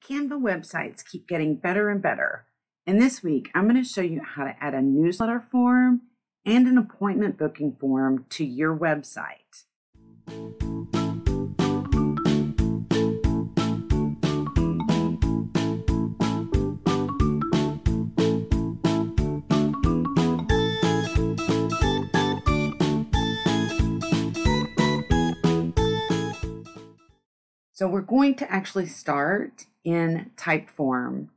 Canva websites keep getting better and better. And this week, I'm going to show you how to add a newsletter form and an appointment booking form to your website. So we're going to actually start in Typeform.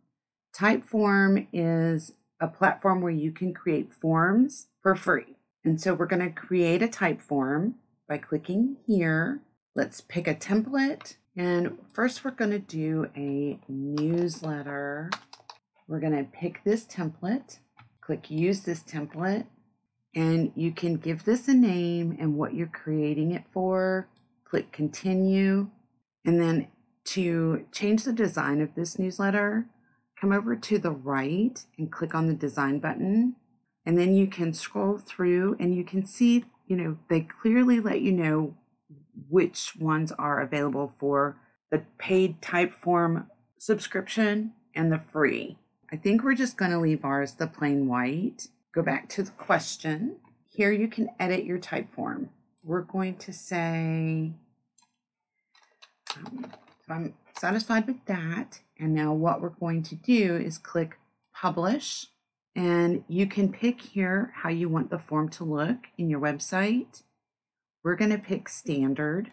Typeform is a platform where you can create forms for free. And so we're going to create a type form by clicking here. Let's pick a template. And first we're going to do a newsletter. We're going to pick this template, click use this template, and you can give this a name and what you're creating it for. Click continue. And then to change the design of this newsletter, come over to the right and click on the design button. And then you can scroll through and you can see, they clearly let you know which ones are available for the paid Typeform subscription and the free. I think we're just going to leave ours the plain white. Go back to the question. Here you can edit your Typeform. We're going to say, so I'm satisfied with that. And now what we're going to do is click publish, and you can pick here how you want the form to look in your website. We're going to pick standard,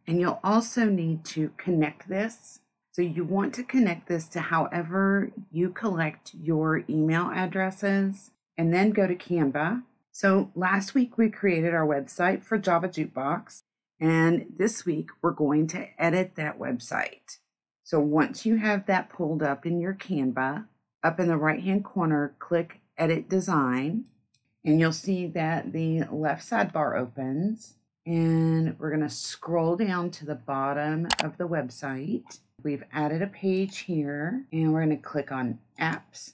and you'll also need to connect this. So you want to connect this to however you collect your email addresses, and then go to Canva. So last week we created our website for Java Jukebox. And this week, we're going to edit that website. So once you have that pulled up in your Canva, up in the right-hand corner, click Edit Design, and you'll see that the left sidebar opens. And we're going to scroll down to the bottom of the website. We've added a page here, and we're going to click on Apps,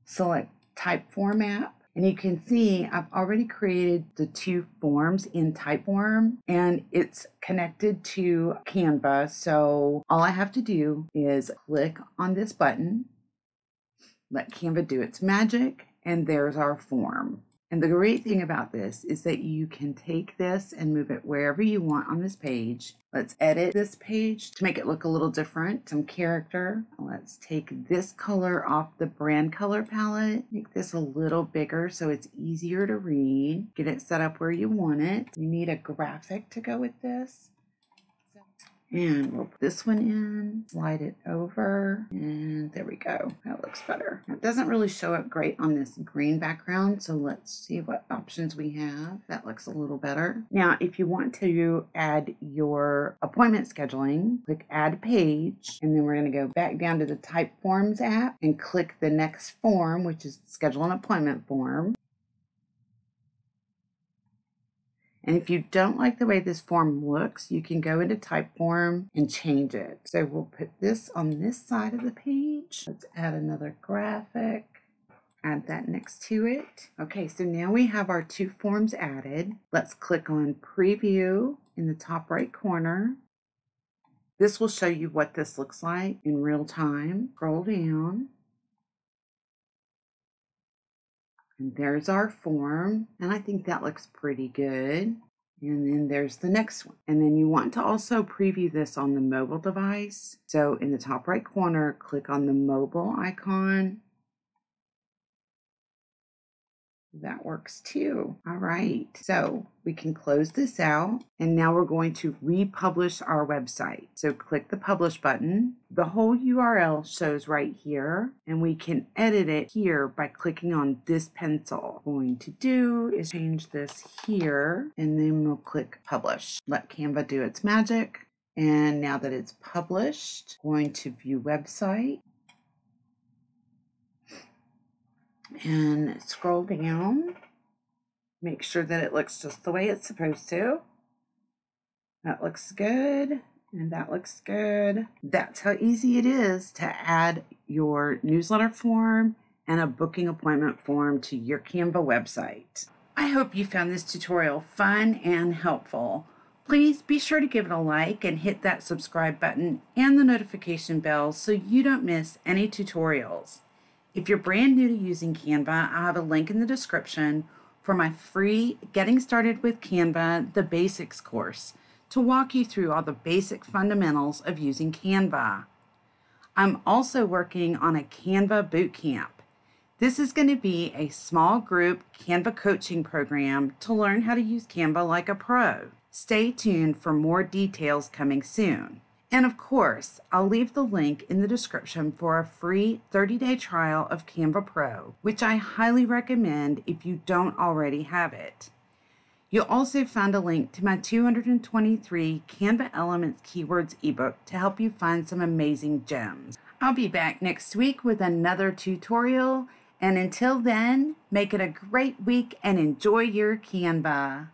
select Typeform app. And you can see I've already created the two forms in Typeform, and it's connected to Canva. So all I have to do is click on this button, let Canva do its magic, and there's our form. And the great thing about this is that you can take this and move it wherever you want on this page. Let's edit this page to make it look a little different, some character. Let's take this color off the brand color palette, make this a little bigger so it's easier to read. Get it set up where you want it. You need a graphic to go with this. And we'll put this one in, slide it over, and there we go. That looks better. It doesn't really show up great on this green background, so let's see what options we have. That looks a little better. Now, if you want to add your appointment scheduling, click Add Page, and then we're going to go back down to the Typeforms app and click the next form, which is Schedule an Appointment form. And if you don't like the way this form looks, you can go into Typeform and change it. So we'll put this on this side of the page. Let's add another graphic, add that next to it. Okay, so now we have our two forms added. Let's click on Preview in the top right corner. This will show you what this looks like in real time. Scroll down. And there's our form, and I think that looks pretty good. And then there's the next one. And then you want to also preview this on the mobile device. So in the top right corner, click on the mobile icon. That works too. All right, so we can close this out, and now we're going to republish our website. So click the publish button. The whole URL shows right here, and we can edit it here by clicking on this pencil. What we're going to do is change this here, and then we'll click publish. Let Canva do its magic. And now that it's published, going to view website. And scroll down, make sure that it looks just the way it's supposed to. That looks good, and that looks good. That's how easy it is to add your newsletter form and a booking appointment form to your Canva website. I hope you found this tutorial fun and helpful. Please be sure to give it a like and hit that subscribe button and the notification bell so you don't miss any tutorials. If you're brand new to using Canva, I have a link in the description for my free Getting Started with Canva, the Basics course, to walk you through all the basic fundamentals of using Canva. I'm also working on a Canva bootcamp. This is going to be a small group Canva coaching program to learn how to use Canva like a pro. Stay tuned for more details coming soon. And of course, I'll leave the link in the description for a free 30-day trial of Canva Pro, which I highly recommend if you don't already have it. You'll also find a link to my 223 Canva Elements Keywords ebook to help you find some amazing gems. I'll be back next week with another tutorial, and until then, make it a great week and enjoy your Canva.